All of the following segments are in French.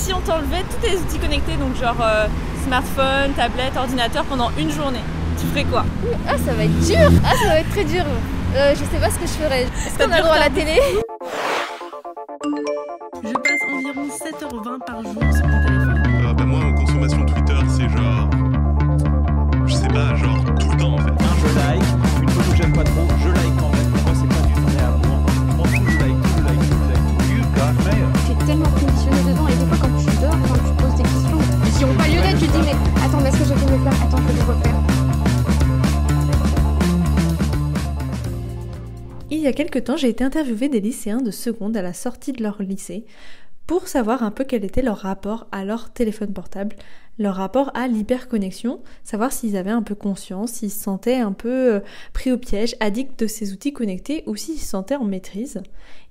si on t'enlevait tous tes outils connectés, donc genre smartphone, tablette, ordinateur pendant une journée, tu ferais quoi? Ah, ça va être dur. Ah, ça va être très dur. Je sais pas ce que je ferais. Est-ce qu'on a le droit à la télé? Je passe environ 7h20 par jour sur mon téléphone. Moi, en consommation Twitter, c'est genre... Je sais pas, genre tout le temps en fait. Je like, une photo que j'aime pas trop, je like quand même. Moi, c'est pas du temps réel. Moi, je like. You got mail. T'es tellement conditionné dedans et des fois quand tu dors, quand tu poses des questions qui n'ont pas lieu d'être, tu te dis mais attends, est-ce que j'ai fait me faire? Attends, je vais le refaire. Il y a quelques temps, j'ai été interviewée des lycéens de seconde à la sortie de leur lycée pour savoir un peu quel était leur rapport à leur téléphone portable, leur rapport à l'hyperconnexion, savoir s'ils avaient un peu conscience, s'ils se sentaient un peu pris au piège, addicts de ces outils connectés ou s'ils se sentaient en maîtrise.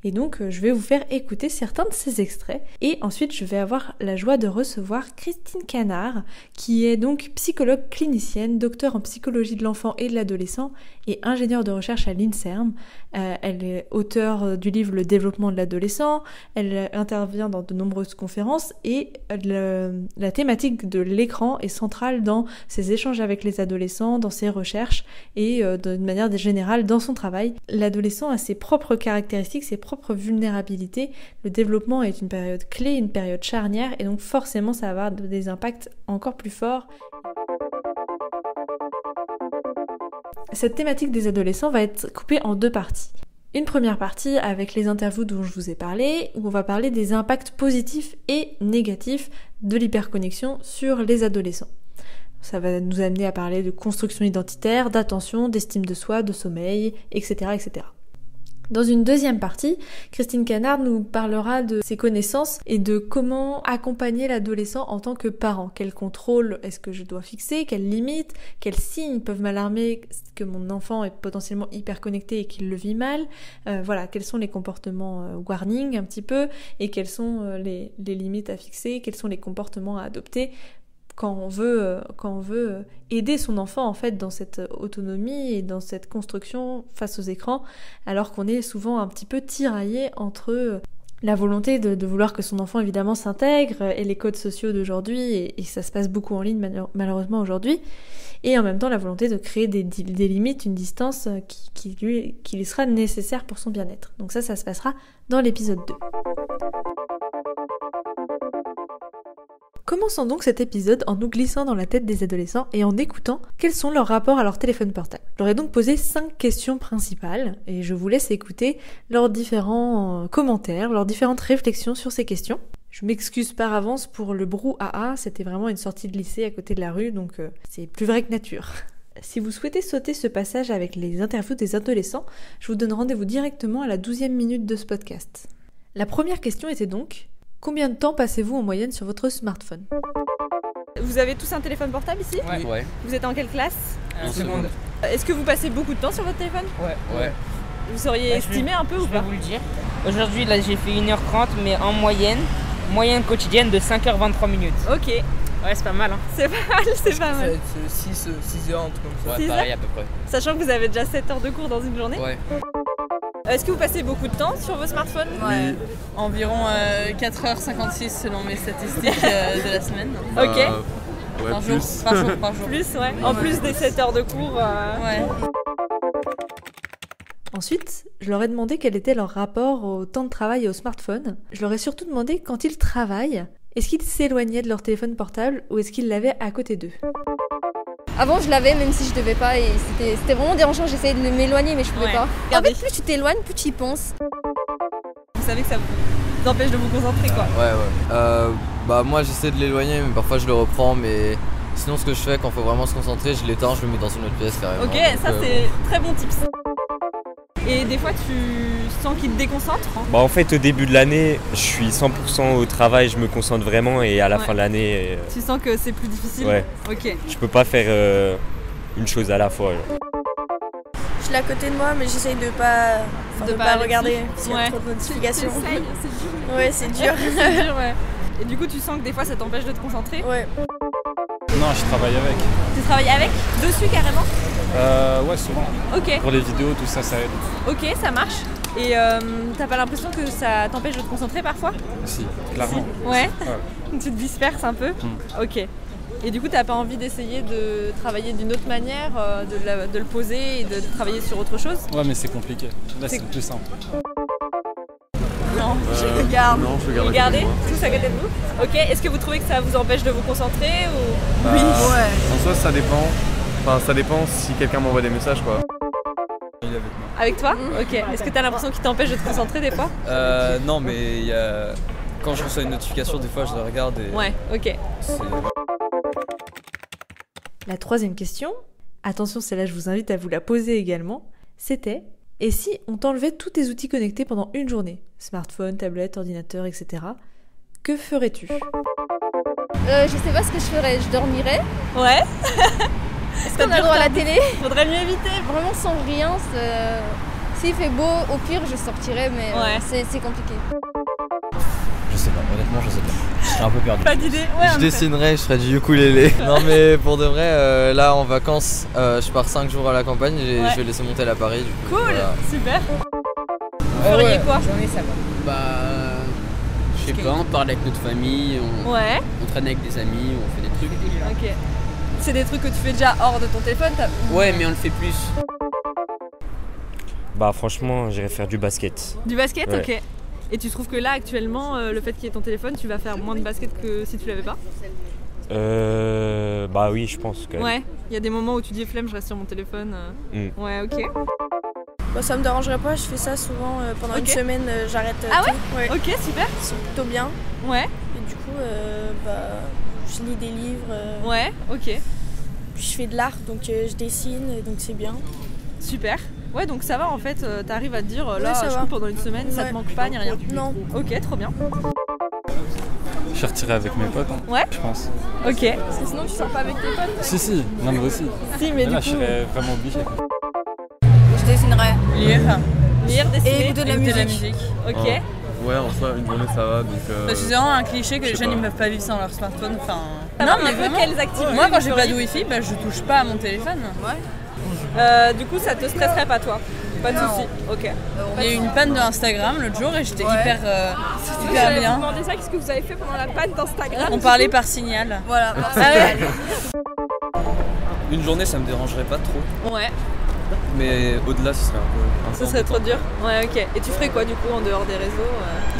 Et donc je vais vous faire écouter certains de ces extraits et ensuite je vais avoir la joie de recevoir Christine Canard qui est donc psychologue clinicienne, docteur en psychologie de l'enfant et de l'adolescent et ingénieure de recherche à l'INSERM. Elle est auteure du livre Le développement de l'adolescent, elle intervient dans de nombreuses conférences et la thématique de l'écran est centrale dans ses échanges avec les adolescents, dans ses recherches et d'une manière générale dans son travail. L'adolescent a ses propres caractéristiques, ses propres vulnérabilités. Le développement est une période clé, une période charnière et donc forcément ça va avoir des impacts encore plus forts. Cette thématique des adolescents va être coupée en deux parties. Une première partie avec les interviews dont je vous ai parlé, où on va parler des impacts positifs et négatifs de l'hyperconnexion sur les adolescents. Ça va nous amener à parler de construction identitaire, d'attention, d'estime de soi, de sommeil, etc., etc. Dans une deuxième partie, Christine Canard nous parlera de ses connaissances et de comment accompagner l'adolescent en tant que parent. Quel contrôle est-ce que je dois fixer? Quelles limites? Quels signes peuvent m'alarmer que mon enfant est potentiellement hyper connecté et qu'il le vit mal? Voilà, quels sont les comportements warning un petit peu et quelles sont les limites à fixer? Quels sont les comportements à adopter quand on veut aider son enfant en fait dans cette autonomie et dans cette construction face aux écrans, alors qu'on est souvent un petit peu tiraillé entre la volonté de vouloir que son enfant évidemment s'intègre et les codes sociaux d'aujourd'hui, et ça se passe beaucoup en ligne malheureusement aujourd'hui, et en même temps la volonté de créer des limites, une distance qui lui sera nécessaire pour son bien-être. Donc ça se passera dans l'épisode 2. Commençons donc cet épisode en nous glissant dans la tête des adolescents et en écoutant quels sont leurs rapports à leur téléphone portable. Je leur ai donc posé 5 questions principales et je vous laisse écouter leurs différents commentaires, leurs différentes réflexions sur ces questions. Je m'excuse par avance pour le brouhaha, c'était vraiment une sortie de lycée à côté de la rue, donc c'est plus vrai que nature. Si vous souhaitez sauter ce passage avec les interviews des adolescents, je vous donne rendez-vous directement à la 12e minute de ce podcast. La première question était donc: combien de temps passez-vous en moyenne sur votre smartphone? Vous avez tous un téléphone portable ici? Ouais. Vous êtes en quelle classe? En seconde. Est-ce que vous passez beaucoup de temps sur votre téléphone? Ouais. Vous sauriez estimer un peu ou pas? Je vais pas? vous le dire. Aujourd'hui, là, j'ai fait 1h30, mais en moyenne quotidienne de 5h23 minutes. Ok. Ouais, c'est pas mal, hein. C'est pas mal, c'est pas mal. Ça va être 6 heures, un truc comme ça. Ouais, pareil à peu près. Sachant que vous avez déjà 7 heures de cours dans une journée? Ouais. Est-ce que vous passez beaucoup de temps sur vos smartphones? Ouais. Environ 4h56 selon mes statistiques de la semaine. Ok. Ouais, Par plus. jour. Plus, ouais. En plus des 7 heures de cours. Ouais. Ensuite, je leur ai demandé quel était leur rapport au temps de travail et au smartphone. Je leur ai surtout demandé quand ils travaillent, est-ce qu'ils s'éloignaient de leur téléphone portable ou est-ce qu'ils l'avaient à côté d'eux? Avant, je l'avais même si je devais pas et c'était vraiment dérangeant. J'essayais de m'éloigner mais je pouvais pas. En fait, plus tu t'éloignes, plus tu y penses. Vous savez que ça vous empêche de vous concentrer, quoi. Ouais. Moi, j'essaie de l'éloigner, mais parfois je le reprends. Mais sinon, ce que je fais quand il faut vraiment se concentrer, je l'éteins, je le mets dans une autre pièce carrément. Ok, donc, ça c'est très bon tips. Et des fois, tu sens qu'il te déconcentre? En fait, au début de l'année, je suis 100% au travail, je me concentre vraiment, et à la fin de l'année... Tu sens que c'est plus difficile? Ouais. Ok. Je peux pas faire une chose à la fois. Je l'ai à côté de moi, mais j'essaye de pas regarder s'il y a trop de notifications. C'est dur. Ouais, c'est dur. C'est dur, ouais. Et du coup, tu sens que des fois, ça t'empêche de te concentrer? Ouais. Non, je travaille avec. Tu travailles avec? Dessus, carrément? Ouais, souvent. Ok. Pour les vidéos, tout ça, ça aide. Ok, ça marche. Et t'as pas l'impression que ça t'empêche de te concentrer parfois? Si, clairement. Ouais. Tu te disperses un peu. Ok. Et du coup, t'as pas envie d'essayer de travailler d'une autre manière, de le poser et de travailler sur autre chose? Ouais, mais c'est compliqué. Là, c'est le plus simple. Non, je regarde. Non, je regarde. Regardez, tous à côté de vous. Ok, est-ce que vous trouvez que ça vous empêche de vous concentrer ou... Oui. Ouais. En soi, ça dépend. Enfin, ça dépend si quelqu'un m'envoie des messages, quoi. Il est avec moi. Avec toi? Ok. Est-ce que t'as l'impression qu'il t'empêche de te concentrer des fois? Non, mais il y a... quand je reçois une notification, des fois, je la regarde et... Ouais, ok. La troisième question, attention, celle-là je vous invite à vous la poser également, c'était: et si on t'enlevait tous tes outils connectés pendant une journée, smartphone, tablette, ordinateur, etc., que ferais-tu? Je sais pas ce que je ferais, je dormirais. Ouais. Est-ce qu'on a le droit à la télé? Faudrait mieux éviter. Vraiment sans rien, s'il fait beau, au pire je sortirais, mais c'est compliqué. Je sais pas, honnêtement je sais pas. Je serais un peu perdu. Pas d'idée? Ouais. Je dessinerais, je ferais du ukulélé. Non mais pour de vrai, là en vacances, je pars 5 jours à la campagne et je vais laisser mon tel à Paris. Du coup, cool, voilà. Super. Vous feriez quoi? Journée, ça va. Bah... je sais pas, on parle avec notre famille, on traîne avec des amis, on fait des trucs. Ok. C'est des trucs que tu fais déjà hors de ton téléphone? Ouais, mais on le fait plus. Bah franchement, j'irais faire du basket. Du basket? Ouais. Ok. Et tu trouves que là, actuellement, le fait qu'il y ait ton téléphone, tu vas faire moins de basket que si tu l'avais pas? Bah oui, je pense quand même. Ouais, il y a des moments où tu dis flemme, je reste sur mon téléphone. Ouais, ok. Bah, ça me dérangerait pas, je fais ça souvent pendant une semaine, j'arrête Ah tout. Ouais. Ok, super. C'est plutôt bien. Ouais. Et du coup, je lis des livres. Ouais, ok. Puis je fais de l'art, donc je dessine, donc c'est bien. Super. Ouais, donc ça va en fait, t'arrives à te dire là, ça je va. coupe pendant une semaine, ça te manque pas ni rien. Non. Ok, trop bien. Je suis retiré avec mes potes. Ouais. Je pense. Ok. Parce que sinon, tu sors pas avec tes potes? Si, non mais aussi. Si, mais là, du coup... je serais vraiment obligé. Je dessinerais. Lire, dessiner et écouter de la musique. Ok. Ouais, en soi, une journée ça va. Donc, c'est vraiment un cliché que les jeunes ne peuvent pas vivre sans leur smartphone. Enfin... Non, mais vraiment, quelles activités? Moi, quand j'ai pas de wifi, je touche pas à mon téléphone. Ouais. Du coup, ça te stresserait pas, toi? Pas de soucis. Ok. Il y a eu une panne de Instagram l'autre jour et j'étais hyper bien. Je vous demandais ça, qu'est-ce que vous avez fait pendant la panne d'Instagram? On parlait par signal. Voilà, par signal. Une journée, ça me dérangerait pas trop. Ouais. Mais au-delà, ce serait un peu... Ce serait trop dur. Ouais, ok. Et tu ferais quoi du coup en dehors des réseaux?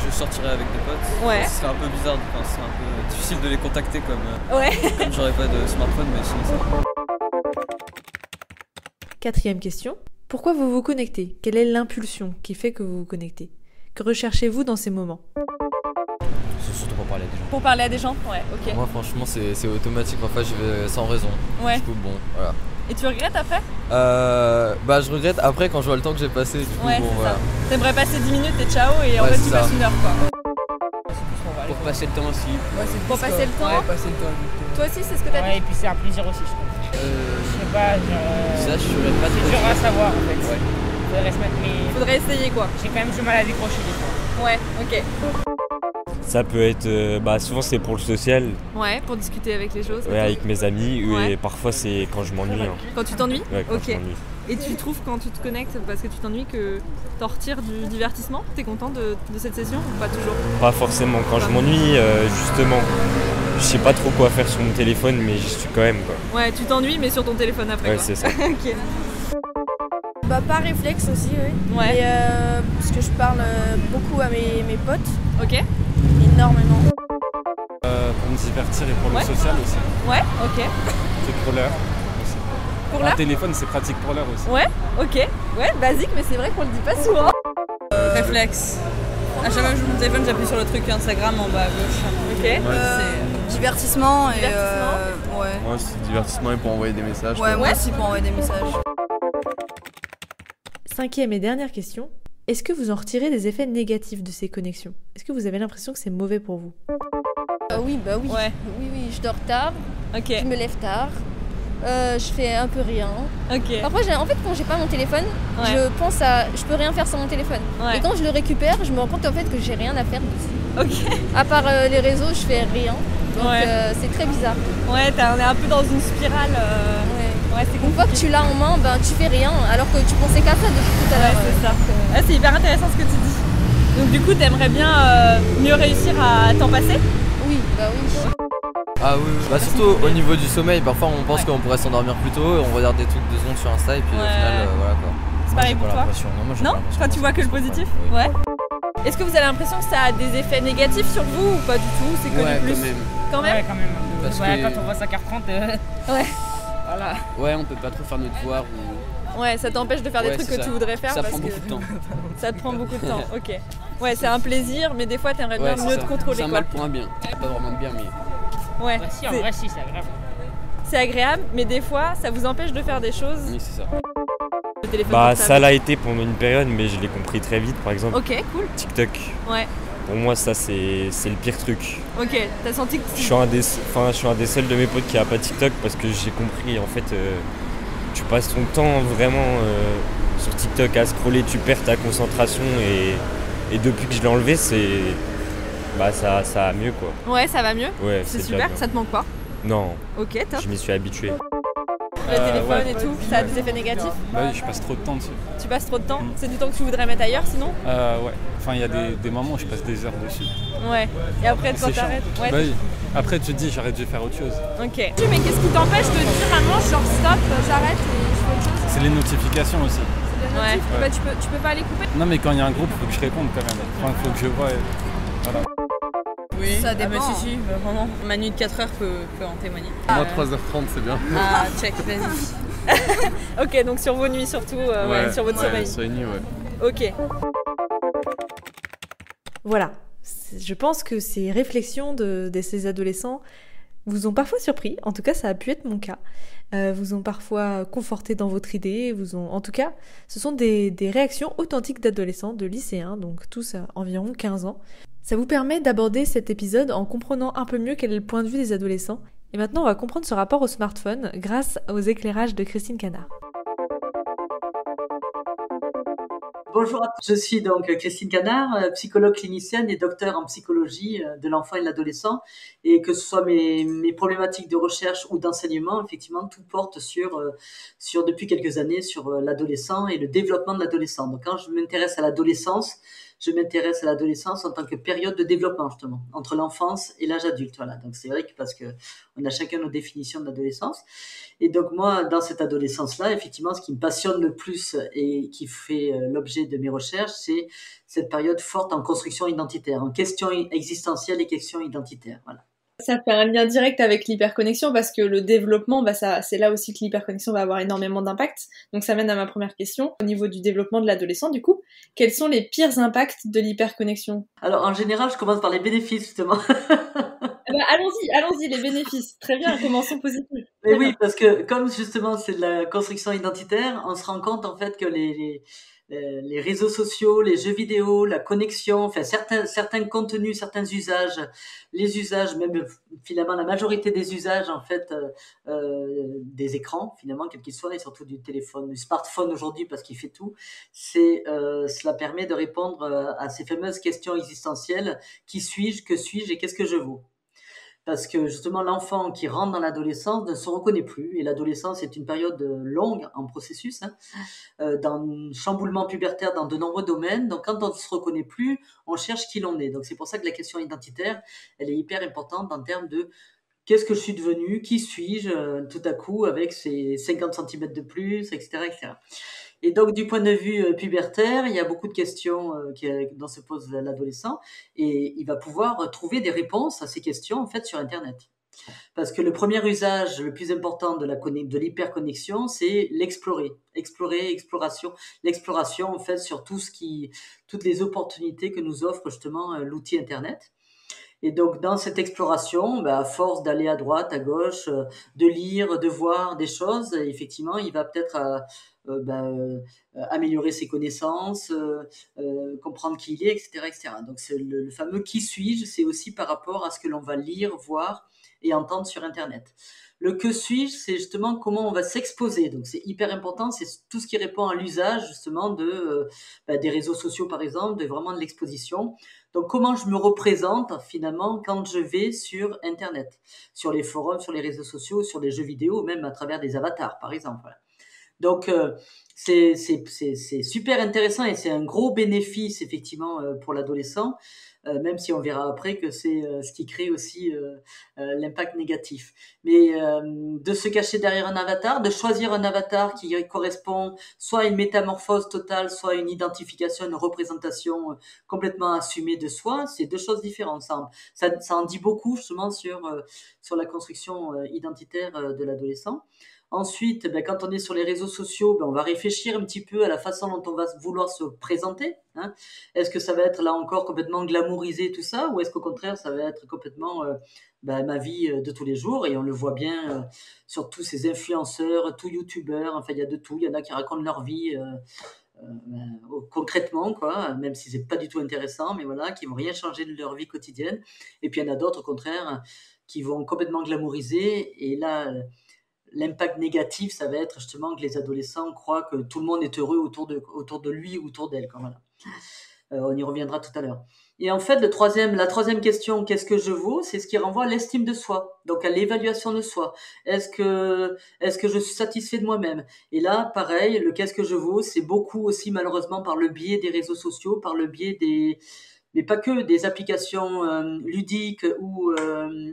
Je sortirais avec des potes. Ouais. Ce serait un peu bizarre, c'est un peu difficile de les contacter comme j'aurais pas de smartphone, mais sinon ça va. Quatrième question. Pourquoi vous vous connectez? Quelle est l'impulsion qui fait que vous vous connectez? Que recherchez-vous dans ces moments? C'est surtout pour parler à des gens. Pour parler à des gens? Ouais, ok. Moi franchement c'est automatique, parfois j'y vais sans raison. Ouais. Du coup bon, voilà. Et tu regrettes après? Bah je regrette après quand je vois le temps que j'ai passé, du coup ouais, bon voilà. T'aimerais passer 10 minutes et ciao et en fait tu passes une heure quoi. Pour passer le temps aussi. Ouais, pour passer le temps? Ouais, passer le temps. Toi aussi c'est ce que t'as dit? Ouais, et puis c'est un plaisir aussi je trouve. Je sais pas, ça je saurais pas trop. C'est dur à savoir en fait. Ouais. Faudrait se mettre mais... Faudrait essayer quoi. J'ai quand même du mal à décrocher des fois. Ouais, ok. Ça peut être, bah souvent c'est pour le social. Ouais, pour discuter avec les choses. Ouais, avec mes amis, ouais. Et parfois c'est quand je m'ennuie. Hein. Quand tu t'ennuies? Ouais, quand je ok. m'ennuie. Et tu trouves quand tu te connectes parce que tu t'ennuies que t'en retires du divertissement? T'es content de cette session ou pas toujours? Pas forcément, quand je m'ennuie justement, je sais pas trop quoi faire sur mon téléphone mais j'y suis quand même quoi. Ouais, tu t'ennuies mais sur ton téléphone après ouais, quoi. c'est ça. Ok. Bah par réflexe aussi, oui. Ouais. Et, parce que je parle beaucoup à mes potes. Ok. Énormément. Pour me divertir et pour le social aussi. Ouais, ok. C'est pour l'heure aussi. Pour l'heure? Un téléphone c'est pratique pour l'heure aussi. Ouais, ok. Ouais, basique mais c'est vrai qu'on le dit pas souvent. Réflexe. À chaque fois que je joue mon téléphone, j'appuie sur le truc Instagram en bas à gauche. Ok. Ouais. Divertissement et ouais. Moi c'est divertissement et pour envoyer des messages. Ouais, moi aussi pour envoyer des messages. Cinquième et dernière question. Est-ce que vous en retirez des effets négatifs de ces connexions? Est-ce que vous avez l'impression que c'est mauvais pour vous? Oui, bah oui. Ouais. Oui, je dors tard. Ok. Je me lève tard. Je fais un peu rien. Ok. Parfois, en fait, quand j'ai pas mon téléphone, ouais. je peux rien faire sans mon téléphone. Ouais. Et quand je le récupère, je me rends compte en fait que j'ai rien à faire dessus. Ok. À part les réseaux, je fais rien. Donc c'est très bizarre. Ouais, on est un peu dans une spirale. Ouais, c'est une fois que tu l'as en main, ben tu fais rien, alors que tu pensais qu'à ça depuis tout à l'heure. Ouais, c'est ça. Ah, c'est hyper intéressant ce que tu dis. Donc du coup, t'aimerais bien mieux réussir à t'en passer? Oui, bah oui. Ah oui, bah surtout au niveau du sommeil, parfois on pense qu'on pourrait s'endormir plus tôt, et on regarde des trucs 2 secondes sur Insta et puis au final voilà quoi. C'est pareil pour toi? Non, Toi tu vois que le positif? Ouais. Est-ce que vous avez l'impression que ça a des effets négatifs sur vous ou pas du tout? C'est que du plus? Quand même. Ouais, quand même. Parce Ouais, que- quand on voit 5h30, Ouais. voilà. Ouais, on peut pas trop faire notre devoir ou... Ouais, ça t'empêche de faire des Ouais, trucs c'est que ça. tu voudrais faire Ça parce prend que beaucoup de temps. ça te prend beaucoup de temps. Ok. Ouais, c'est un plaisir, mais des fois t'aimerais bien Ouais, mieux c'est te ça. contrôler C'est un quoi. mal pour un bien. Pas vraiment de bien, mais... Ouais. Bah si, en c'est- vrai, si, c'est agréable. C'est agréable, mais des fois ça vous empêche de faire des choses. Oui, c'est ça. Le téléphone Bah portable. ça l'a été pendant une période, mais je l'ai compris très vite. Par exemple, Ok, cool. TikTok. Ouais. Pour moi, ça c'est le pire truc. Ok, t'as senti que Je suis un des seuls de mes potes qui a pas TikTok parce que j'ai compris en fait tu passes ton temps vraiment sur TikTok à scroller, tu perds ta concentration et depuis que je l'ai enlevé ça a mieux quoi. Ouais, ça va mieux. Ouais, C'est déjà super, bien. ça te manque pas. Non, Ok, top. je m'y suis habitué. Le téléphone ouais. et tout, ça a des effets négatifs. Bah oui, je passe trop de temps dessus. Tu passes trop de temps. C'est du temps que tu voudrais mettre ailleurs sinon? Ouais. Enfin, il y a des moments où je passe des heures dessus. Ouais. Et après quand C'est chiant. t'arrêtes. Ouais. Bah oui. Après, tu te dis, j'arrête de faire autre chose. Ok. Mais qu'est-ce qui t'empêche de dire à un moment genre stop, j'arrête et je fais autre chose? C'est les notifications aussi. Ouais. Ouais. Bah, tu peux pas les couper. Non, mais quand il y a un groupe, il faut que je réponde quand même. Enfin, il faut que je vois. Voilà. Oui, Ça dépend. Ah, mais si, bah, vraiment. Ma nuit de 4 heures peut en témoigner. Moi, 3h30, c'est bien. Ah, check, vas-y. Ok, donc sur vos nuits surtout, sur votre sommeil. Sur les nuits, ouais. Ok. Voilà. Je pense que ces réflexions de ces adolescents vous ont parfois surpris, en tout cas ça a pu être mon cas, vous ont parfois conforté dans votre idée, en tout cas ce sont des réactions authentiques d'adolescents, de lycéens, donc tous à environ 15 ans. Ça vous permet d'aborder cet épisode en comprenant un peu mieux quel est le point de vue des adolescents. Et maintenant on va comprendre ce rapport au smartphone grâce aux éclairages de Christine Canard. Bonjour à tous, je suis donc Christine Canard, psychologue clinicienne et docteur en psychologie de l'enfant et de l'adolescent. Et que ce soit mes problématiques de recherche ou d'enseignement, effectivement, tout porte sur depuis quelques années sur l'adolescent et le développement de l'adolescent. Donc quand je m'intéresse à l'adolescence, je m'intéresse à l'adolescence en tant que période de développement, justement, entre l'enfance et l'âge adulte. Voilà. Donc c'est vrai que parce que on a chacun nos définitions de l'adolescence. Et donc moi, dans cette adolescence-là, effectivement, ce qui me passionne le plus et qui fait l'objet de mes recherches, c'est cette période forte en construction identitaire, en questions existentielles et questions identitaires. Voilà. Ça fait un lien direct avec l'hyperconnexion parce que le développement, c'est là aussi que l'hyperconnexion va avoir énormément d'impact. Donc ça mène à ma première question. Au niveau du développement de l'adolescent, du coup, quels sont les pires impacts de l'hyperconnexion? Alors en général, je commence par les bénéfices justement. Allons-y, les bénéfices. Très bien, commençons positif. Mais oui, parce que comme justement c'est de la construction identitaire, on se rend compte en fait que les réseaux sociaux, les jeux vidéo, la connexion, enfin certains contenus, certains usages, les usages, même finalement la majorité des usages en fait des écrans finalement quels qu'ils soient et surtout du téléphone, du smartphone aujourd'hui parce qu'il fait tout, cela permet de répondre à ces fameuses questions existentielles: qui suis-je, que suis-je et qu'est-ce que je vaux? Parce que justement l'enfant qui rentre dans l'adolescence ne se reconnaît plus et l'adolescence est une période longue en processus, dans un chamboulement pubertaire dans de nombreux domaines. Donc quand on ne se reconnaît plus, on cherche qui l'on est. Donc c'est pour ça que la question identitaire, elle est hyper importante en termes de qu'est-ce que je suis devenu, qui suis-je tout à coup avec ces 50 cm de plus, etc., etc. Et donc, du point de vue pubertaire, il y a beaucoup de questions dont se pose l'adolescent et il va pouvoir trouver des réponses à ces questions en fait sur Internet. Parce que le premier usage le plus important de l'hyperconnexion, c'est l'exploration en fait sur toutes les opportunités que nous offre justement l'outil Internet. Et donc, dans cette exploration, à force d'aller à droite, à gauche, de lire, de voir des choses, effectivement, il va peut-être améliorer ses connaissances, comprendre qui il est, etc., etc. Donc, c'est le fameux « qui suis-je », c'est aussi par rapport à ce que l'on va lire, voir et entendre sur Internet. Le « que suis-je », c'est justement comment on va s'exposer. Donc, c'est hyper important, c'est tout ce qui répond à l'usage, justement, des réseaux sociaux, par exemple, vraiment de l'exposition. Donc, comment je me représente, finalement, quand je vais sur Internet, sur les forums, sur les réseaux sociaux, sur les jeux vidéo, même à travers des avatars, par exemple. Voilà. Donc c'est super intéressant et c'est un gros bénéfice effectivement pour l'adolescent, même si on verra après que c'est ce qui crée aussi l'impact négatif. Mais de se cacher derrière un avatar, de choisir un avatar qui correspond soit à une métamorphose totale, soit à une identification, une représentation complètement assumée de soi, c'est deux choses différentes. Ça en dit beaucoup justement sur la construction identitaire de l'adolescent. Ensuite, quand on est sur les réseaux sociaux, on va réfléchir un petit peu à la façon dont on va vouloir se présenter. Hein. Est-ce que ça va être là encore complètement glamourisé tout ça, ou est-ce qu'au contraire ça va être complètement ma vie de tous les jours? Et on le voit bien sur tous ces influenceurs, tous youtubeurs, enfin il y a de tout. Il y en a qui racontent leur vie concrètement, quoi, même si c'est pas du tout intéressant, mais voilà, qui vont rien changer de leur vie quotidienne. Et puis il y en a d'autres au contraire qui vont complètement glamouriser. Et là, l'impact négatif, ça va être justement que les adolescents croient que tout le monde est heureux autour de lui ou autour d'elle. Voilà. On y reviendra tout à l'heure. Et en fait, la troisième question, qu'est-ce que je vaux? C'est ce qui renvoie à l'estime de soi, donc à l'évaluation de soi. Est-ce que je suis satisfait de moi-même? Et là, pareil, le qu'est-ce que je vaux, c'est beaucoup aussi malheureusement par le biais des réseaux sociaux, par le biais mais pas que des applications ludiques ou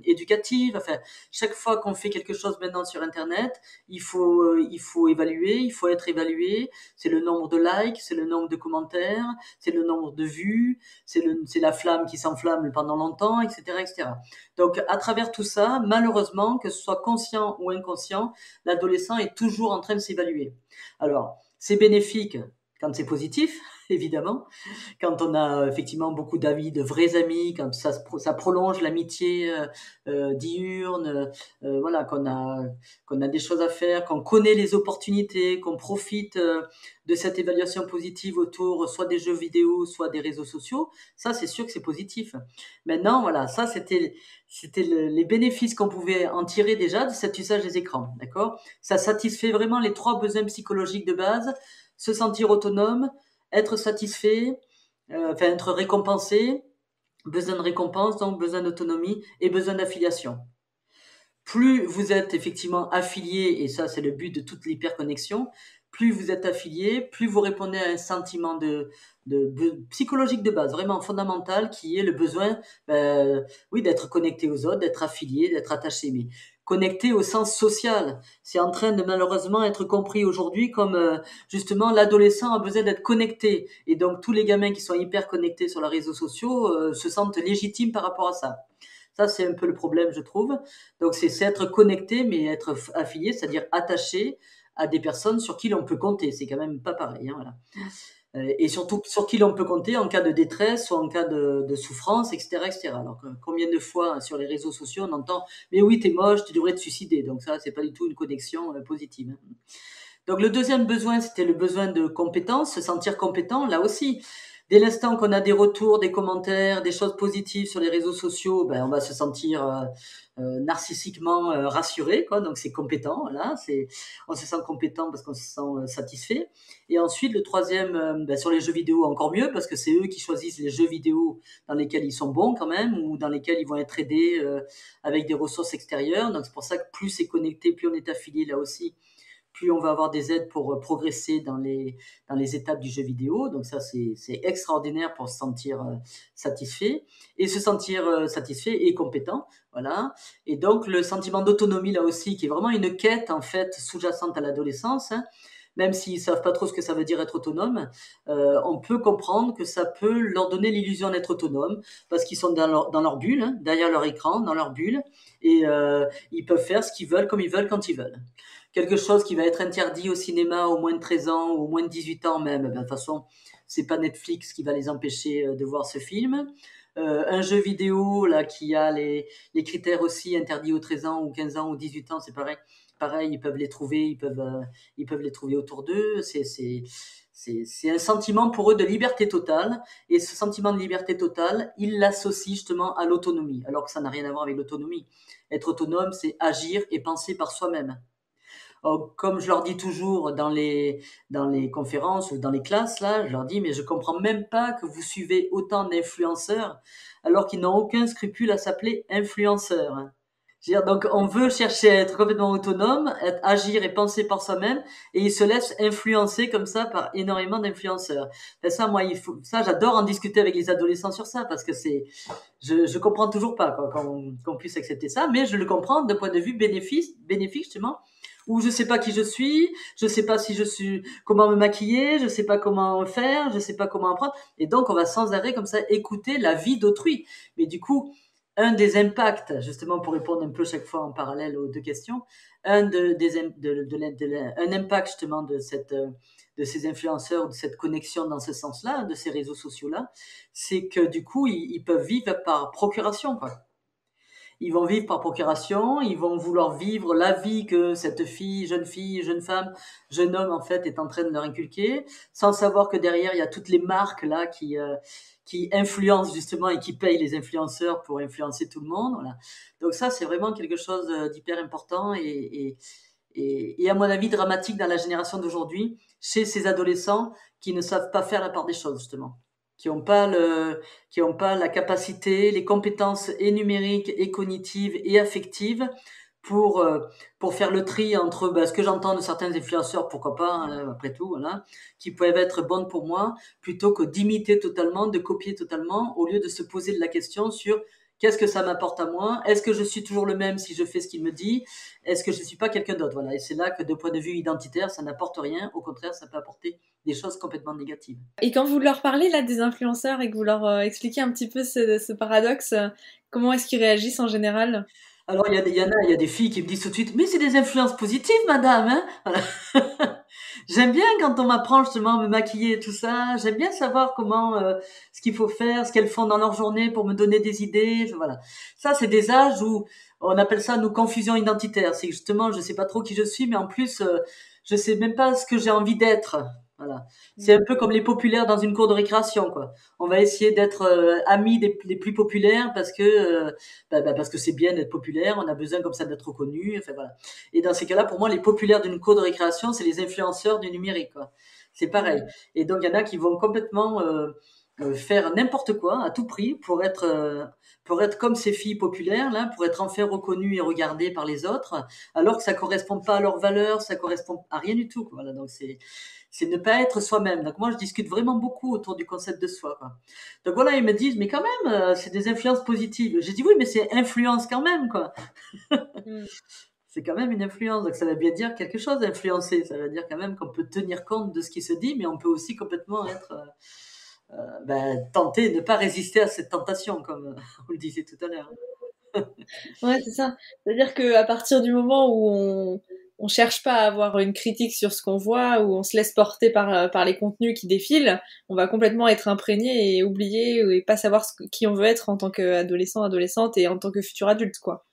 éducatives. Enfin, chaque fois qu'on fait quelque chose maintenant sur Internet, il faut évaluer, il faut être évalué. C'est le nombre de likes, c'est le nombre de commentaires, c'est le nombre de vues, c'est la flamme qui s'enflamme pendant longtemps, etc., etc. Donc, à travers tout ça, malheureusement, que ce soit conscient ou inconscient, l'adolescent est toujours en train de s'évaluer. Alors, c'est bénéfique quand c'est positif, évidemment, quand on a effectivement beaucoup d'amis, de vrais amis, quand ça prolonge l'amitié diurne, voilà, qu'on a des choses à faire, qu'on connaît les opportunités, qu'on profite de cette évaluation positive autour soit des jeux vidéo, soit des réseaux sociaux, ça c'est sûr que c'est positif. Maintenant, voilà, ça c'était les bénéfices qu'on pouvait en tirer déjà de cet usage des écrans, d'accord? Ça satisfait vraiment les 3 besoins psychologiques de base: se sentir autonome, être satisfait, être récompensé, besoin de récompense, donc besoin d'autonomie et besoin d'affiliation. Plus vous êtes effectivement affilié, et ça c'est le but de toute l'hyperconnexion, plus vous êtes affilié, plus vous répondez à un sentiment de psychologique de base, vraiment fondamental, qui est le besoin d'être connecté aux autres, d'être affilié, d'être attaché. Mais connecté au sens social, c'est en train de malheureusement être compris aujourd'hui comme justement l'adolescent a besoin d'être connecté. Et donc tous les gamins qui sont hyper connectés sur les réseaux sociaux se sentent légitimes par rapport à ça. Ça, c'est un peu le problème, je trouve. Donc, c'est être connecté, mais être affilié, c'est-à-dire attaché à des personnes sur qui l'on peut compter. C'est quand même pas pareil, hein, voilà. Et surtout, sur qui l'on peut compter en cas de détresse ou en cas de souffrance, etc., etc. Alors, combien de fois sur les réseaux sociaux on entend « Mais oui, t'es moche, tu devrais te suicider ». Donc ça, c'est pas du tout une connexion positive. Hein. Donc, le deuxième besoin, c'était le besoin de compétence, se sentir compétent, là aussi. Dès l'instant qu'on a des retours, des commentaires, des choses positives sur les réseaux sociaux, on va se sentir narcissiquement rassuré, quoi. Donc c'est compétent, voilà. On se sent compétent parce qu'on se sent satisfait. Et ensuite, le troisième, sur les jeux vidéo, encore mieux, parce que c'est eux qui choisissent les jeux vidéo dans lesquels ils sont bons quand même, ou dans lesquels ils vont être aidés avec des ressources extérieures. Donc c'est pour ça que plus c'est connecté, plus on est affilié là aussi, plus on va avoir des aides pour progresser dans les étapes du jeu vidéo. Donc ça, c'est extraordinaire pour se sentir satisfait. Et se sentir satisfait et compétent, voilà. Et donc, le sentiment d'autonomie, là aussi, qui est vraiment une quête, en fait, sous-jacente à l'adolescence, hein, même s'ils savent pas trop ce que ça veut dire être autonome, on peut comprendre que ça peut leur donner l'illusion d'être autonome, parce qu'ils sont dans leur bulle, hein, derrière leur écran, dans leur bulle, et ils peuvent faire ce qu'ils veulent, comme ils veulent, quand ils veulent. Quelque chose qui va être interdit au cinéma aux moins de 13 ans ou aux moins de 18 ans même, de toute façon, c'est pas Netflix qui va les empêcher de voir ce film. Un jeu vidéo là qui a les critères aussi interdits aux 13 ans ou 15 ans ou 18 ans, c'est pareil. Pareil, ils peuvent les trouver, ils peuvent les trouver autour d'eux. C'est un sentiment pour eux de liberté totale, et ce sentiment de liberté totale, ils l'associent justement à l'autonomie, alors que ça n'a rien à voir avec l'autonomie. Être autonome, c'est agir et penser par soi-même. Comme je leur dis toujours dans les conférences ou dans les classes, là, je leur dis, mais je comprends même pas que vous suivez autant d'influenceurs alors qu'ils n'ont aucun scrupule à s'appeler influenceurs. Je veux dire, donc on veut chercher à être complètement autonome, agir et penser par soi-même, et il se laisse influencer comme ça par énormément d'influenceurs. Ça, moi, ça, j'adore en discuter avec les adolescents sur ça, parce que je comprends toujours pas qu'on puisse accepter ça, mais je le comprends d'un point de vue bénéfique justement, où je sais pas qui je suis, je sais pas comment me maquiller, je sais pas comment faire, je sais pas comment apprendre, et donc on va sans arrêt comme ça écouter la vie d'autrui. Mais du coup, un des impacts, justement pour répondre un peu chaque fois en parallèle aux deux questions, un impact justement de ces influenceurs, de cette connexion dans ce sens-là, de ces réseaux sociaux-là, c'est que du coup, ils peuvent vivre par procuration, quoi. Ils vont vivre par procuration, ils vont vouloir vivre la vie que cette jeune femme, jeune homme en fait est en train de leur inculquer, sans savoir que derrière il y a toutes les marques là qui influencent justement et qui payent les influenceurs pour influencer tout le monde. Voilà. Donc ça c'est vraiment quelque chose d'hyper important et à mon avis dramatique dans la génération d'aujourd'hui, chez ces adolescents qui ne savent pas faire la part des choses justement. Qui n'ont pas la capacité, les compétences et numériques et cognitives et affectives pour faire le tri entre ce que j'entends de certains influenceurs, pourquoi pas, hein, après tout, voilà, qui peuvent être bonnes pour moi, plutôt que d'imiter totalement, de copier totalement, au lieu de se poser la question sur qu'est-ce que ça m'apporte à moi, est-ce que je suis toujours le même si je fais ce qu'il me dit, est-ce que je ne suis pas quelqu'un d'autre, voilà. Et c'est là que de point de vue identitaire, ça n'apporte rien, au contraire, ça peut apporter des choses complètement négatives. Et quand vous leur parlez là des influenceurs et que vous leur expliquez un petit peu ce paradoxe, comment est-ce qu'ils réagissent en général ? Alors il y a des filles qui me disent tout de suite, mais c'est des influences positives, madame, hein, voilà. J'aime bien quand on m'apprend justement à me maquiller et tout ça. J'aime bien savoir ce qu'il faut faire, ce qu'elles font dans leur journée pour me donner des idées. Voilà. Ça, c'est des âges où on appelle ça nos confusions identitaires. C'est que justement, je sais pas trop qui je suis, mais en plus, je sais même pas ce que j'ai envie d'être. Voilà. C'est un peu comme les populaires dans une cour de récréation, quoi. On va essayer d'être amis des plus populaires parce que c'est bien d'être populaire. On a besoin comme ça d'être reconnu. Enfin voilà. Et dans ces cas-là, pour moi, les populaires d'une cour de récréation, c'est les influenceurs du numérique, quoi. C'est pareil. Et donc il y en a qui vont complètement faire n'importe quoi à tout prix pour être comme ces filles populaires là, pour être enfin reconnues et regardées par les autres, alors que ça correspond pas à leurs valeurs, ça correspond à rien du tout, quoi. Voilà. Donc c'est ne pas être soi-même. Donc moi, je discute vraiment beaucoup autour du concept de soi, quoi. Donc voilà, ils me disent, mais quand même, c'est des influences positives. J'ai dit, oui, mais c'est influence quand même, quoi. C'est quand même une influence. Donc ça veut bien dire quelque chose, influencer. Ça veut dire quand même qu'on peut tenir compte de ce qui se dit, mais on peut aussi complètement être tenté de ne pas résister à cette tentation, comme on le disait tout à l'heure. Ouais, c'est ça. C'est-à-dire qu'à partir du moment où on cherche pas à avoir une critique sur ce qu'on voit, où on se laisse porter par les contenus qui défilent, on va complètement être imprégné et oublier et pas savoir qui on veut être en tant qu'adolescent, adolescente et en tant que futur adulte, quoi.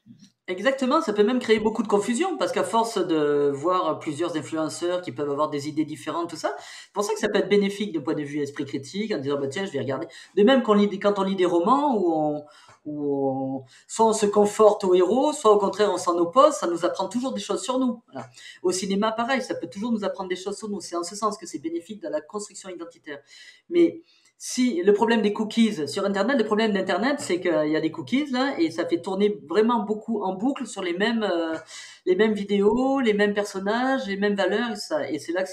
Exactement, ça peut même créer beaucoup de confusion parce qu'à force de voir plusieurs influenceurs qui peuvent avoir des idées différentes, tout ça, c'est pour ça que ça peut être bénéfique d'un point de vue esprit critique, en disant tiens, je vais regarder. De même quand on lit des romans où soit on se conforte au héros, soit au contraire on s'en oppose, ça nous apprend toujours des choses sur nous. Voilà. Au cinéma, pareil, ça peut toujours nous apprendre des choses sur nous. C'est en ce sens que c'est bénéfique dans la construction identitaire. Mais si le problème des cookies sur Internet, le problème d'Internet, c'est qu'il y a des cookies là et ça fait tourner vraiment beaucoup en boucle sur les mêmes vidéos, les mêmes personnages, les mêmes valeurs et c'est là que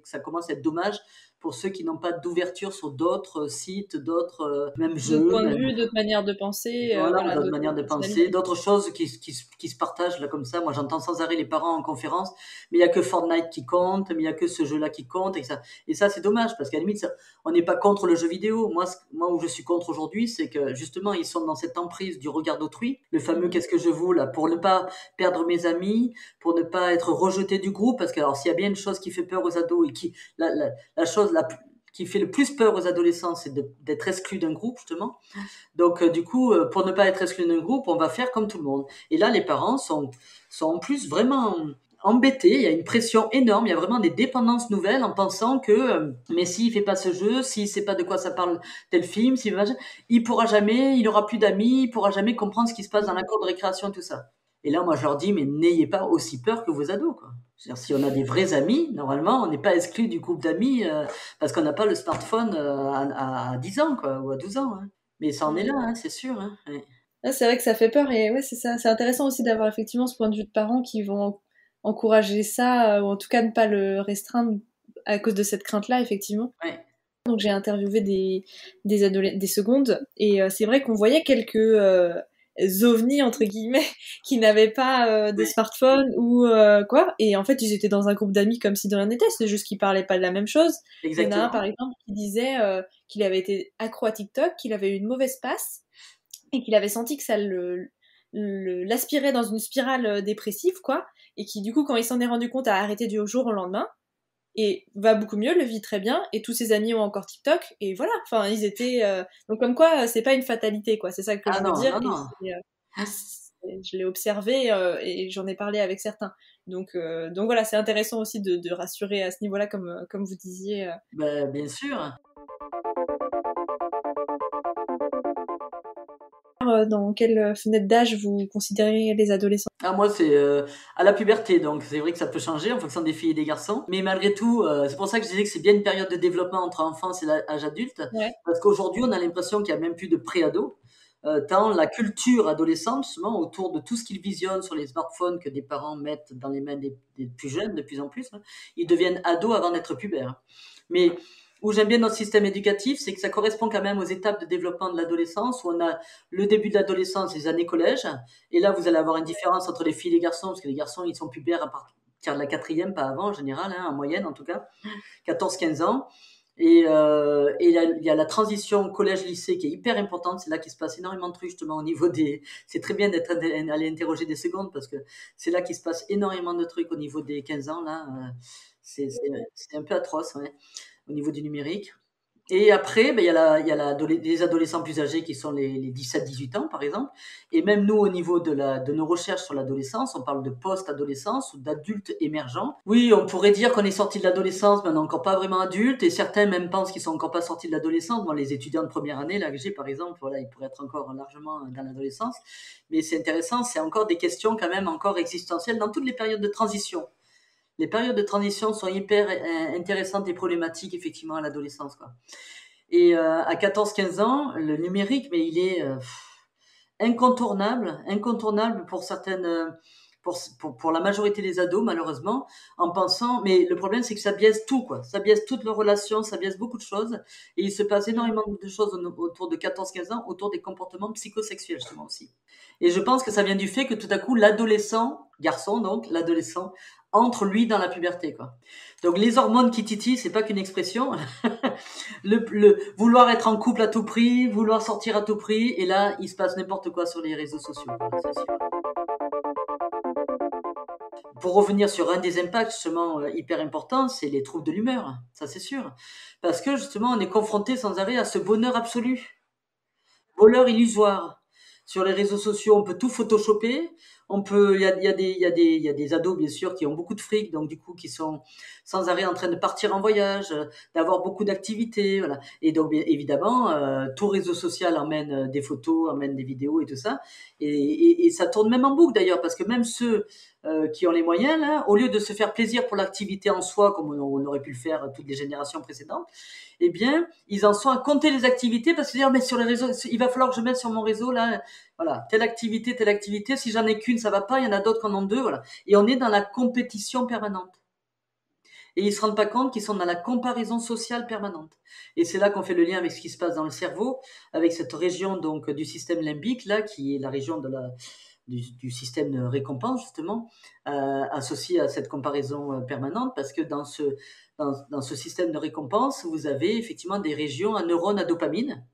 ça commence à être dommage pour ceux qui n'ont pas d'ouverture sur d'autres sites, d'autres même jeux, d'autres points de vue, d'autres manières de penser, d'autres manières de penser, d'autres choses qui se partagent là comme ça. Moi, j'entends sans arrêt les parents en conférence, mais il y a que Fortnite qui compte, mais il y a que ce jeu-là qui compte et ça c'est dommage parce qu'à la limite on n'est pas contre le jeu vidéo. Moi où je suis contre aujourd'hui, c'est que justement ils sont dans cette emprise du regard d'autrui, le fameux qu'est-ce que je vaux là, pour ne pas perdre mes amis, pour ne pas être rejeté du groupe, parce que alors s'il y a bien une chose qui fait peur aux ados et qui la chose qui fait le plus peur aux adolescents, c'est d'être exclu d'un groupe, justement. Donc, du coup, pour ne pas être exclu d'un groupe, on va faire comme tout le monde. Et là, les parents sont en plus vraiment embêtés. Il y a une pression énorme. Il y a vraiment des dépendances nouvelles en pensant que, mais s'il fait pas ce jeu, s'il sait pas de quoi ça parle tel film, il pourra jamais, il aura plus d'amis, il pourra jamais comprendre ce qui se passe dans la cour de récréation, tout ça. Et là, moi, je leur dis, mais n'ayez pas aussi peur que vos ados, quoi. C'est-à-dire, si on a des vrais amis, normalement, on n'est pas exclu du groupe d'amis parce qu'on n'a pas le smartphone à 10 ans, quoi, ou à 12 ans. Hein. Mais ça en est là, hein, c'est sûr. Hein. Ouais. C'est vrai que ça fait peur et ouais, c'est ça. C'est intéressant aussi d'avoir effectivement ce point de vue de parents qui vont encourager ça, ou en tout cas ne pas le restreindre à cause de cette crainte-là, effectivement. Ouais. Donc j'ai interviewé des secondes et c'est vrai qu'on voyait quelques ovnis entre guillemets qui n'avaient pas de smartphone ou quoi, et en fait ils étaient dans un groupe d'amis comme si de rien n'était, c'est juste qu'ils parlaient pas de la même chose. Exactement. Il y en a un par exemple qui disait qu'il avait été accro à TikTok, qu'il avait eu une mauvaise passe et qu'il avait senti que ça l'aspirait dans une spirale dépressive quoi, et qui du coup quand il s'en est rendu compte a arrêté du jour au lendemain et va beaucoup mieux, le vit très bien, et tous ses amis ont encore TikTok, et voilà, enfin ils étaient donc comme quoi c'est pas une fatalité quoi, c'est ça que je veux dire. Non. Je l'ai observé et j'en ai parlé avec certains, donc voilà, c'est intéressant aussi de rassurer à ce niveau-là comme vous disiez. Bien sûr. Dans quelle fenêtre d'âge vous considérez les adolescents? Moi, c'est à la puberté, donc c'est vrai que ça peut changer en fonction des filles et des garçons. Mais malgré tout, c'est pour ça que je disais que c'est bien une période de développement entre enfance et l'âge adulte. Ouais. Parce qu'aujourd'hui, on a l'impression qu'il n'y a même plus de pré-ado. Tant la culture adolescente, justement, autour de tout ce qu'ils visionnent sur les smartphones que des parents mettent dans les mains des plus jeunes, de plus en plus, ils deviennent ados avant d'être pubères. Mais où j'aime bien notre système éducatif, c'est que ça correspond quand même aux étapes de développement de l'adolescence, où on a le début de l'adolescence, les années collège, et là vous allez avoir une différence entre les filles et les garçons, parce que les garçons ils sont pubères à partir de la 4e, pas avant en général, en moyenne en tout cas, 14-15 ans, et il y a la transition collège-lycée qui est hyper importante, c'est là qu'il se passe énormément de trucs justement au niveau c'est très bien d'être allé interroger des secondes, parce que c'est là qu'il se passe énormément de trucs au niveau des 15 ans, là, c'est un peu atroce, ouais, au niveau du numérique. Et après, il y a les adolescents plus âgés qui sont les 17-18 ans, par exemple. Et même nous, au niveau de nos recherches sur l'adolescence, on parle de post-adolescence ou d'adultes émergents. Oui, on pourrait dire qu'on est sorti de l'adolescence, mais on n'est encore pas vraiment adulte. Et certains même pensent qu'ils sont encore pas sortis de l'adolescence. Bon, les étudiants de première année, là, que j'ai, par exemple, voilà, ils pourraient être encore largement dans l'adolescence. Mais c'est intéressant, c'est encore des questions quand même encore existentielles dans toutes les périodes de transition. Les périodes de transition sont hyper intéressantes et problématiques, effectivement, à l'adolescence, quoi. Et à 14-15 ans, le numérique, mais il est incontournable pour certaines, pour la majorité des ados, malheureusement, en pensant, mais le problème, c'est que ça biaise tout, quoi. Ça biaise toutes leurs relations, ça biaise beaucoup de choses, et il se passe énormément de choses autour de 14-15 ans, autour des comportements psychosexuels, justement, aussi. Et je pense que ça vient du fait que tout à coup, l'adolescent, garçon donc, l'adolescent, entre lui dans la puberté, quoi. Donc les hormones qui titillent, c'est pas qu'une expression. le vouloir être en couple à tout prix, vouloir sortir à tout prix, et là il se passe n'importe quoi sur les réseaux sociaux. Pour revenir sur un des impacts justement hyper importants, c'est les troubles de l'humeur, ça c'est sûr. Parce que justement on est confronté sans arrêt à ce bonheur absolu, bonheur illusoire. Sur les réseaux sociaux, on peut tout photoshopper. Il y a des ados, bien sûr, qui ont beaucoup de fric, donc du coup, qui sont sans arrêt en train de partir en voyage, d'avoir beaucoup d'activités, voilà. Et donc, bien évidemment, tout réseau social emmène des photos, emmène des vidéos et tout ça. Et ça tourne même en boucle, d'ailleurs, parce que même ceux qui ont les moyens, là, au lieu de se faire plaisir pour l'activité en soi, comme on aurait pu le faire toutes les générations précédentes, eh bien, ils en sont à compter les activités parce qu'ils disent, mais sur les réseaux, il va falloir que je mette sur mon réseau, là, voilà, telle activité, si j'en ai qu'une, ça va pas, il y en a d'autres qui en ont deux, voilà. Et on est dans la compétition permanente. Et ils se rendent pas compte qu'ils sont dans la comparaison sociale permanente. Et c'est là qu'on fait le lien avec ce qui se passe dans le cerveau, avec cette région, donc, du système limbique, là, qui est la région du système de récompense, justement, associé à cette comparaison permanente, parce que dans ce système de récompense, vous avez effectivement des régions à neurones à dopamine.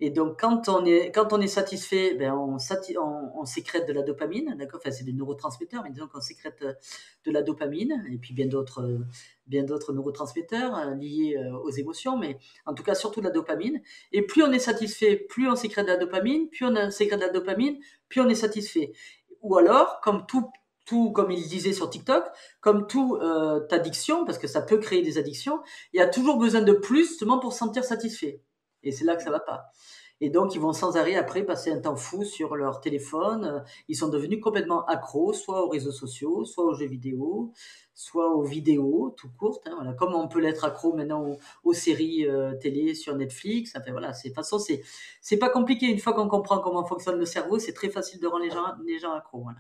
Et donc, quand on est satisfait, on sécrète de la dopamine, d'accord. Enfin, c'est des neurotransmetteurs, mais disons qu'on sécrète de la dopamine, et puis bien d'autres neurotransmetteurs liés aux émotions, mais en tout cas surtout de la dopamine. Et plus on est satisfait, plus on sécrète de la dopamine, plus on sécrète de la dopamine, plus on est satisfait. Ou alors, comme comme il disait sur TikTok, comme toute addiction, parce que ça peut créer des addictions, il y a toujours besoin de plus justement pour se sentir satisfait. Et c'est là que ça va pas. Et donc, ils vont sans arrêt après passer un temps fou sur leur téléphone. Ils sont devenus complètement accros, soit aux réseaux sociaux, soit aux jeux vidéo, soit aux vidéos tout courtes. Voilà. Comme on peut l'être accro maintenant aux séries télé sur Netflix. Enfin, voilà, de toute façon, c'est pas compliqué. Une fois qu'on comprend comment fonctionne le cerveau, c'est très facile de rendre les gens accros. Voilà.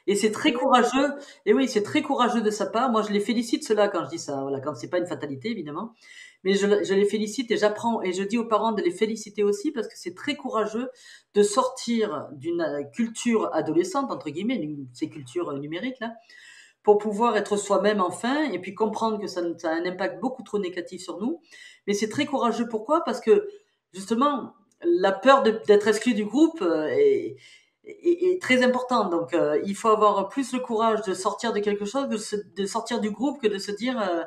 Et c'est très courageux. Et oui, c'est très courageux de sa part. Moi, je les félicite cela quand je dis ça. Voilà, quand c'est pas une fatalité, évidemment. Mais je les félicite et j'apprends et je dis aux parents de les féliciter aussi parce que c'est très courageux de sortir d'une culture adolescente, entre guillemets, ces cultures numériques là, pour pouvoir être soi-même enfin et puis comprendre que ça a un impact beaucoup trop négatif sur nous. Mais c'est très courageux. Pourquoi ? Parce que justement, la peur d'être exclu du groupe est très importante. Donc, il faut avoir plus le courage de sortir de quelque chose, de sortir du groupe que de se dire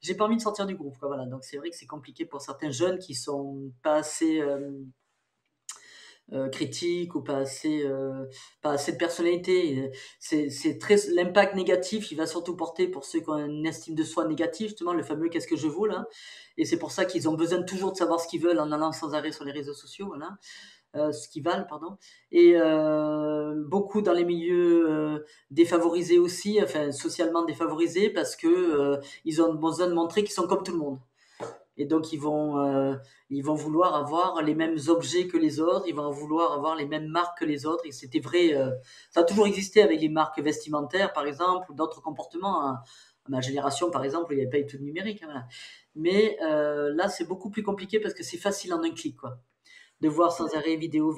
j'ai pas envie de sortir du groupe. Quoi. Voilà. Donc, c'est vrai que c'est compliqué pour certains jeunes qui sont pas assez critiques ou pas assez de personnalité. L'impact négatif, il va surtout porter pour ceux qui ont une estime de soi négative, justement, le fameux qu'est-ce que je vaux là. Et c'est pour ça qu'ils ont besoin toujours de savoir ce qu'ils veulent en allant sans arrêt sur les réseaux sociaux. Voilà. Ce qu'ils valent, pardon. Et beaucoup dans les milieux défavorisés aussi, enfin socialement défavorisés, parce que ils ont besoin de montrer qu'ils sont comme tout le monde. Et donc ils vont vouloir avoir les mêmes objets que les autres, ils vont vouloir avoir les mêmes marques que les autres. Et c'était vrai, ça a toujours existé avec les marques vestimentaires, par exemple, ou d'autres comportements. À ma génération, par exemple, il n'y avait pas eu tout de numérique. Hein, voilà. Mais là, c'est beaucoup plus compliqué parce que c'est facile en un clic, quoi. De voir sans arrêt vidéo,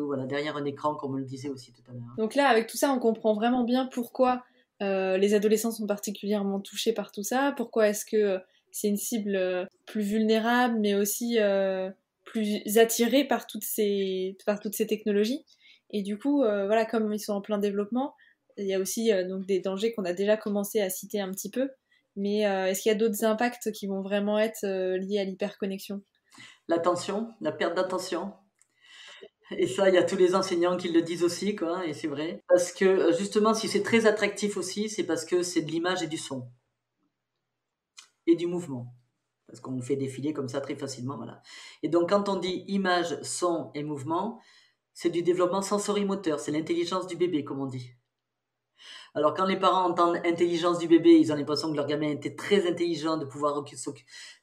voilà, derrière un écran, comme on le disait aussi tout à l'heure. Donc là, avec tout ça, on comprend vraiment bien pourquoi les adolescents sont particulièrement touchés par tout ça, pourquoi est-ce que c'est une cible plus vulnérable, mais aussi plus attirée par toutes ces technologies. Et du coup, voilà, comme ils sont en plein développement, il y a aussi donc des dangers qu'on a déjà commencé à citer un petit peu, mais est-ce qu'il y a d'autres impacts qui vont vraiment être liés à l'hyperconnexion ? L'attention, la perte d'attention. Et ça, il y a tous les enseignants qui le disent aussi, quoi, et c'est vrai. Parce que justement, si c'est très attractif aussi, c'est parce que c'est de l'image et du son. Et du mouvement. Parce qu'on fait défiler comme ça très facilement, voilà. Et donc, quand on dit image, son et mouvement, c'est du développement sensori-moteur, c'est l'intelligence du bébé, comme on dit. Alors, quand les parents entendent intelligence du bébé, ils ont l'impression que leur gamin était très intelligent de pouvoir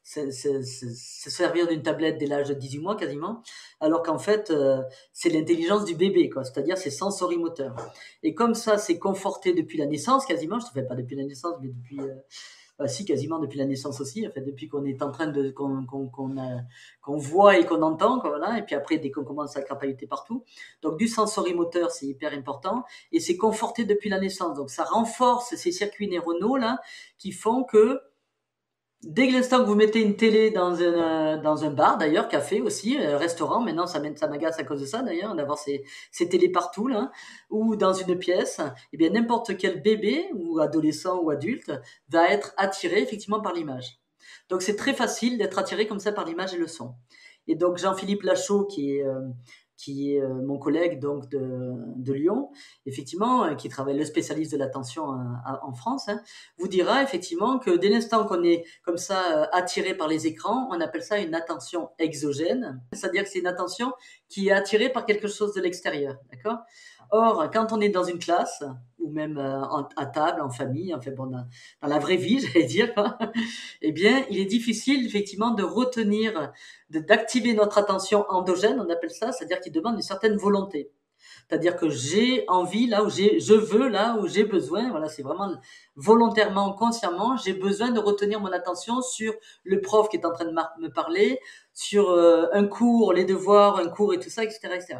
se servir d'une tablette dès l'âge de 18 mois quasiment, alors qu'en fait, c'est l'intelligence du bébé, quoi. C'est-à-dire c'est sensori-moteur. Et comme ça, c'est conforté depuis la naissance quasiment, je ne te fais pas depuis la naissance, mais depuis... si, quasiment depuis la naissance aussi, en fait, depuis qu'on est en train de qu'on voit et qu'on entend, quoi, voilà, et puis après dès qu'on commence à crapahuter partout. Donc du sensorimoteur, c'est hyper important et c'est conforté depuis la naissance. Donc ça renforce ces circuits neuronaux là qui font que dès l'instant que vous mettez une télé dans un bar, d'ailleurs, café aussi, restaurant, maintenant ça m'agace à cause de ça d'ailleurs, d'avoir ces télés partout là, ou dans une pièce, et bien n'importe quel bébé ou adolescent ou adulte va être attiré effectivement par l'image. Donc c'est très facile d'être attiré comme ça par l'image et le son. Et donc Jean-Philippe Lachaud, qui est mon collègue donc de Lyon, effectivement, qui travaille le spécialiste de l'attention en France, hein, vous dira effectivement que dès l'instant qu'on est comme ça attiré par les écrans, on appelle ça une attention exogène, c'est-à-dire que c'est une attention qui est attirée par quelque chose de l'extérieur, d'accord ? Or, quand on est dans une classe, ou même à table, en famille, enfin bon, dans la vraie vie, j'allais dire, quoi, eh bien, il est difficile, effectivement, de retenir, d'activer notre attention endogène, on appelle ça, c'est-à-dire qu'il demande une certaine volonté. C'est-à-dire que j'ai envie, là où je veux, là où j'ai besoin, voilà, c'est vraiment volontairement, consciemment, j'ai besoin de retenir mon attention sur le prof qui est en train de me parler, sur un cours, les devoirs, un cours et tout ça, etc., etc.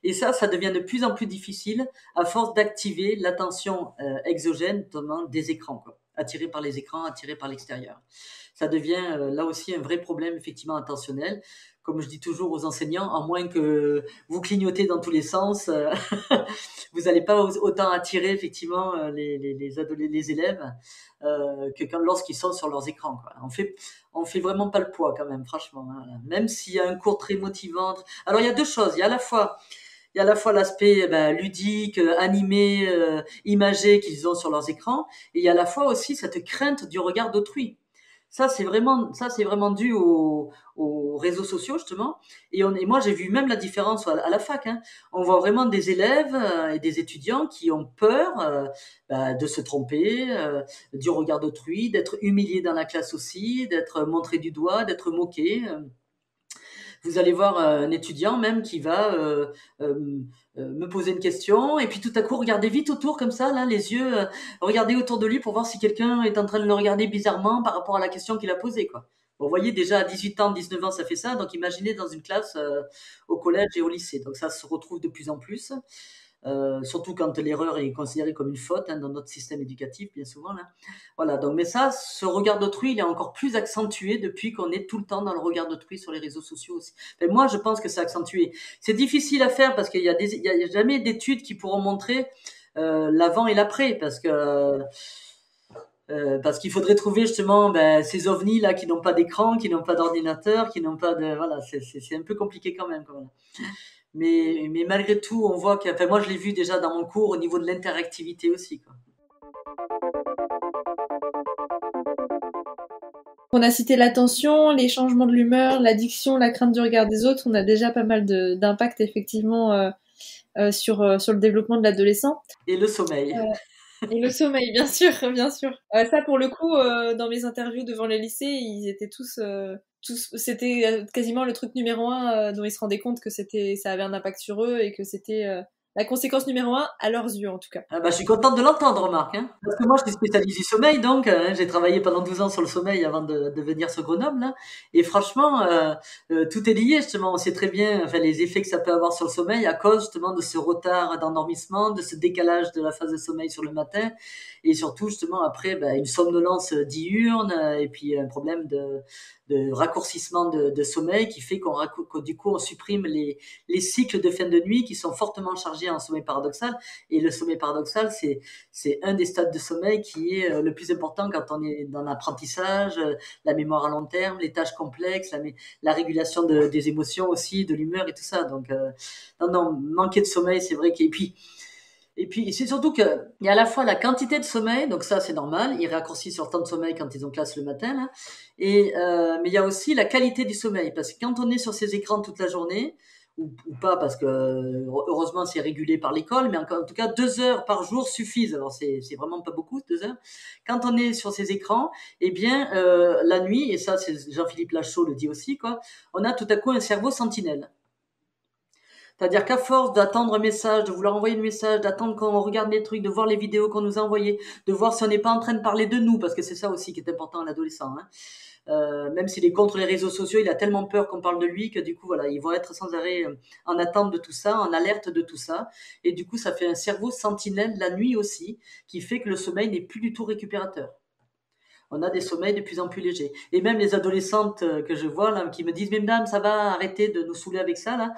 Et ça devient de plus en plus difficile à force d'activer l'attention exogène, notamment des écrans, quoi. Attiré par les écrans, attiré par l'extérieur. Ça devient là aussi un vrai problème effectivement attentionnel. Comme je dis toujours aux enseignants, à moins que vous clignotez dans tous les sens, vous n'allez pas autant attirer effectivement les élèves que lorsqu'ils sont sur leurs écrans, quoi. On fait vraiment pas le poids quand même, franchement. Hein. Même s'il y a un cours très motivant. Alors il y a deux choses. Il y a à la fois l'aspect ludique, animé, imagé qu'ils ont sur leurs écrans, et il y a à la fois aussi cette crainte du regard d'autrui. Ça, c'est vraiment dû aux réseaux sociaux, justement. Et moi, j'ai vu même la différence à la fac. Hein. On voit vraiment des élèves et des étudiants qui ont peur de se tromper, du regard d'autrui, d'être humiliés dans la classe aussi, d'être montrés du doigt, d'être moqués. Vous allez voir un étudiant même qui va me poser une question et puis tout à coup regarder vite autour comme ça, là, les yeux, regarder autour de lui pour voir si quelqu'un est en train de le regarder bizarrement par rapport à la question qu'il a posée, quoi. Bon, vous voyez, déjà à 18 ans, 19 ans, ça fait ça. Donc imaginez dans une classe au collège et au lycée. Donc ça se retrouve de plus en plus. Surtout quand l'erreur est considérée comme une faute dans notre système éducatif, bien souvent. Là. Voilà, donc, mais ça, ce regard d'autrui, il est encore plus accentué depuis qu'on est tout le temps dans le regard d'autrui sur les réseaux sociaux aussi. Enfin, moi, je pense que c'est accentué. C'est difficile à faire parce qu'il y a jamais d'études qui pourront montrer l'avant et l'après, parce qu'il faudrait trouver justement ces ovnis là qui n'ont pas d'écran, qui n'ont pas d'ordinateur, qui n'ont pas de... Voilà, c'est un peu compliqué quand même. Mais malgré tout, on voit que... Enfin, moi, je l'ai vu déjà dans mon cours au niveau de l'interactivité aussi, quoi. On a cité l'attention, les changements de l'humeur, l'addiction, la crainte du regard des autres. On a déjà pas mal d'impact effectivement sur le développement de l'adolescent. Et le sommeil. Et le sommeil, bien sûr, bien sûr. Ça, pour le coup, dans mes interviews devant les lycées, ils étaient tous c'était quasiment le truc numéro 1 dont ils se rendaient compte que ça avait un impact sur eux et que c'était la conséquence numéro 1 à leurs yeux, en tout cas. Je suis contente de l'entendre, remarque. Hein. Parce que moi, je suis spécialisée sommeil, donc j'ai travaillé pendant 12 ans sur le sommeil avant de venir sur Grenoble. Là. Et franchement, tout est lié, justement. On sait très bien les effets que ça peut avoir sur le sommeil à cause, justement, de ce retard d'endormissement, de ce décalage de la phase de sommeil sur le matin. Et surtout, justement, après, une somnolence diurne et puis un problème de raccourcissement de sommeil qui fait que du coup, on supprime les cycles de fin de nuit qui sont fortement chargés en sommeil paradoxal. Et le sommeil paradoxal, c'est un des stades de sommeil qui est le plus important quand on est dans l'apprentissage, la mémoire à long terme, les tâches complexes, la régulation des émotions aussi, de l'humeur et tout ça. Donc, manquer de sommeil, c'est vrai Et puis, c'est surtout qu'il y a à la fois la quantité de sommeil, donc ça, c'est normal. Ils raccourcissent leur temps de sommeil quand ils ont classe le matin, là. Mais il y a aussi la qualité du sommeil. Parce que quand on est sur ces écrans toute la journée, ou pas, parce que heureusement, c'est régulé par l'école, mais en tout cas, 2 heures par jour suffisent. Alors, c'est vraiment pas beaucoup, 2 heures. Quand on est sur ces écrans, eh bien, la nuit, et ça, c'est Jean-Philippe Lachaud le dit aussi, quoi, on a tout à coup un cerveau sentinelle. C'est-à-dire qu'à force d'attendre un message, de vouloir envoyer le message, d'attendre qu'on regarde les trucs, de voir les vidéos qu'on nous a envoyées, de voir si on n'est pas en train de parler de nous, parce que c'est ça aussi qui est important à l'adolescent. Hein. Même s'il est contre les réseaux sociaux, il a tellement peur qu'on parle de lui que du coup, voilà, ils vont être sans arrêt en attente de tout ça, en alerte de tout ça. Et du coup, ça fait un cerveau sentinelle la nuit aussi, qui fait que le sommeil n'est plus du tout récupérateur. On a des sommeils de plus en plus légers. Et même les adolescentes que je vois là, qui me disent « Mais madame, ça va, arrêtez de nous saouler avec ça là.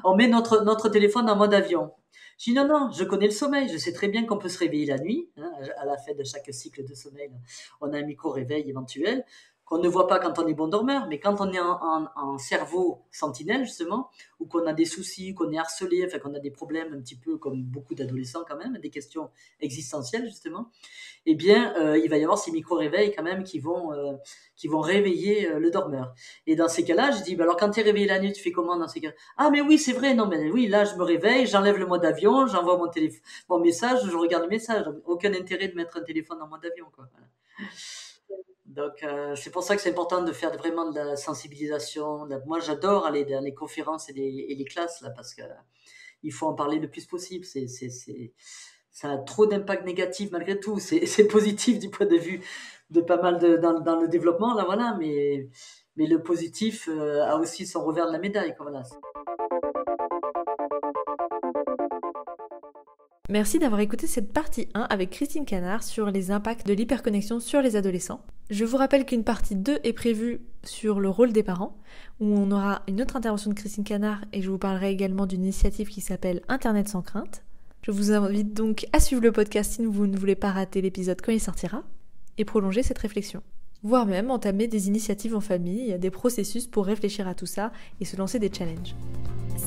On met notre téléphone en mode avion. » Je dis « Non, je connais le sommeil. Je sais très bien qu'on peut se réveiller la nuit. Hein, à la fin de chaque cycle de sommeil, là, on a un micro-réveil éventuel qu'on ne voit pas quand on est bon dormeur, mais quand on est en cerveau sentinelle, justement, ou qu'on a des soucis, qu'on est harcelé, enfin qu'on a des problèmes un petit peu comme beaucoup d'adolescents quand même, des questions existentielles, justement, eh bien, il va y avoir ces micro-réveils quand même qui vont réveiller le dormeur. Et dans ces cas-là, je dis, alors quand tu es réveillé la nuit, tu fais comment dans ces cas-là? Ah, mais oui, c'est vrai, non, mais oui, là, je me réveille, j'enlève le mode avion, j'envoie mon message, je regarde le message. Donc, aucun intérêt de mettre un téléphone en mode avion, quoi. Voilà. Donc, c'est pour ça que c'est important de faire vraiment de la sensibilisation. Moi, j'adore aller dans les conférences et les classes, là, parce que il faut en parler le plus possible. Ça a trop d'impact négatif malgré tout. C'est positif du point de vue de pas mal dans le développement, là, voilà, mais le positif a aussi son revers de la médaille, quoi, voilà. Merci d'avoir écouté cette partie 1 avec Christine Canard sur les impacts de l'hyperconnexion sur les adolescents. Je vous rappelle qu'une partie 2 est prévue sur le rôle des parents, où on aura une autre intervention de Christine Canard et je vous parlerai également d'une initiative qui s'appelle Internet sans crainte. Je vous invite donc à suivre le podcast si vous ne voulez pas rater l'épisode quand il sortira et prolonger cette réflexion. Voire même entamer des initiatives en famille, des processus pour réfléchir à tout ça et se lancer des challenges.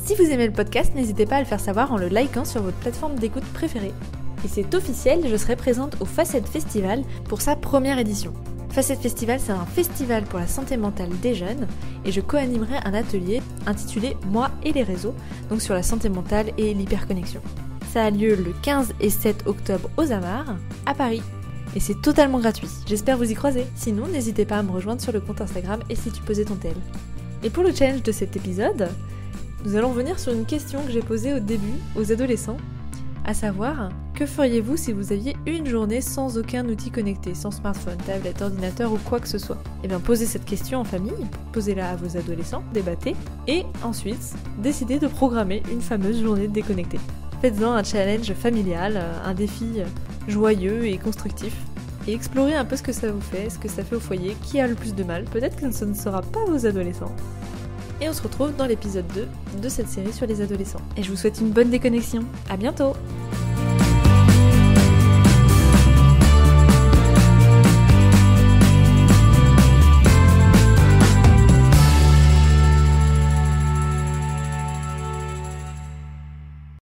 Si vous aimez le podcast, n'hésitez pas à le faire savoir en le likant sur votre plateforme d'écoute préférée. Et c'est officiel, je serai présente au Facette Festival pour sa première édition. Facet Festival, c'est un festival pour la santé mentale des jeunes et je co-animerai un atelier intitulé Moi et les réseaux, donc sur la santé mentale et l'hyperconnexion. Ça a lieu le 15 et 7 octobre aux Amarres, à Paris. Et c'est totalement gratuit, j'espère vous y croiser. Sinon, n'hésitez pas à me rejoindre sur le compte Instagram et si tu posais ton tel. Et pour le challenge de cet épisode, nous allons revenir sur une question que j'ai posée au début aux adolescents, à savoir, que feriez-vous si vous aviez une journée sans aucun outil connecté, sans smartphone, tablette, ordinateur ou quoi que ce soit? Eh bien, posez cette question en famille, posez-la à vos adolescents, débattez, et ensuite, décidez de programmer une fameuse journée déconnectée. Faites-en un challenge familial, un défi joyeux et constructif, et explorez un peu ce que ça vous fait, ce que ça fait au foyer, qui a le plus de mal, peut-être que ce ne sera pas vos adolescents. Et on se retrouve dans l'épisode 2 de cette série sur les adolescents. Et je vous souhaite une bonne déconnexion. À bientôt!